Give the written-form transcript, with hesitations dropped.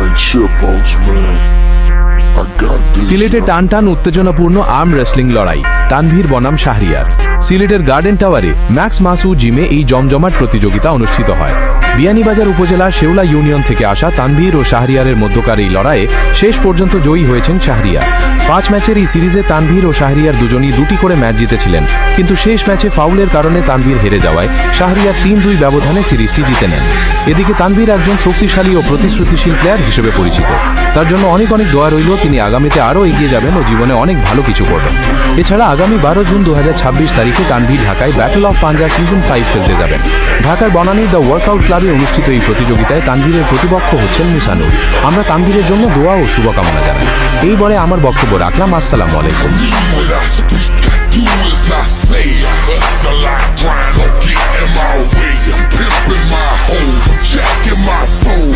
ain't chipos, man. I got this. সিলেটে টান টান উত্তেজনাপূর্ণ আর্ম রেসলিং লড়াই, তানভীর বনাম শাহরিয়ার। সিলেটের গার্ডেন টাওয়ারে ম্যাক্স মাসু জিমে এই জমজমাট প্রতিযোগিতা অনুষ্ঠিত হয়। বিয়ানীবাজার উপজেলার শেওলা ইউনিয়ন থেকে আসা তানভীর ও শাহরিয়ারের মধ্যকার এই লড়াইয়ে শেষ পর্যন্ত জয়ী হয়েছেন শাহরিয়ার। 5 ম্যাচের এই সিরিজে তানভীর ও শাহরিয়ার দুজনই 2টি করে ম্যাচ জিতেছিলেন, কিন্তু শেষ ম্যাচে ফাউলের কারণে তানভীর হেরে যাওয়ায় শাহরিয়ার 3-2 ব্যবধানে সিরিজটি জিতে নেন। এদিকে তানভীর একজন শক্তিশালী ও প্রতিশ্রুতিশীল প্লেয়ার হিসেবে পরিচিত। তার জন্য অনেক দোয়া রইল তিনি আগামীতে আরও এগিয়ে যাবেন ও জীবনে অনেক ভালো কিছু করবেন। এছাড়া আগামী 12 জুন 2026 তারিখে তানভীর ঢাকায় ব্যাটল অফ পাঞ্জা সিজন 5 খেলতে যাবেন। ঢাকার বনানীর দ্য ওয়ার্কআউট ক্লাবে অনুষ্ঠিত এই প্রতিযোগিতায় তানভীরের প্রতিপক্ষ হচ্ছেন মুসানুর। আমরা তানভীরের জন্য দোয়া ও শুভকামনা জানাই। এই বলে আমার বক্তব্য রাখলাম। আসসালামু আলাইকুম। Do as I say, hustle, I grind, don't get in my way. Pimpin' my hoe, jacking my soul.